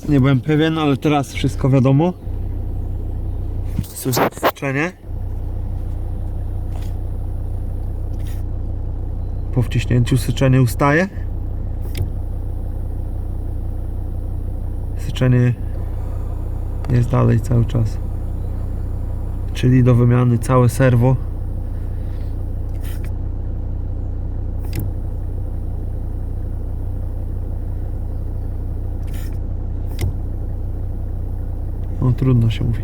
Nie byłem pewien, ale teraz wszystko wiadomo. Słyszę styczenie. Po wciśnięciu syczenie ustaje. Syczenie jest dalej cały czas. Czyli do wymiany całe serwo. No trudno się mówi.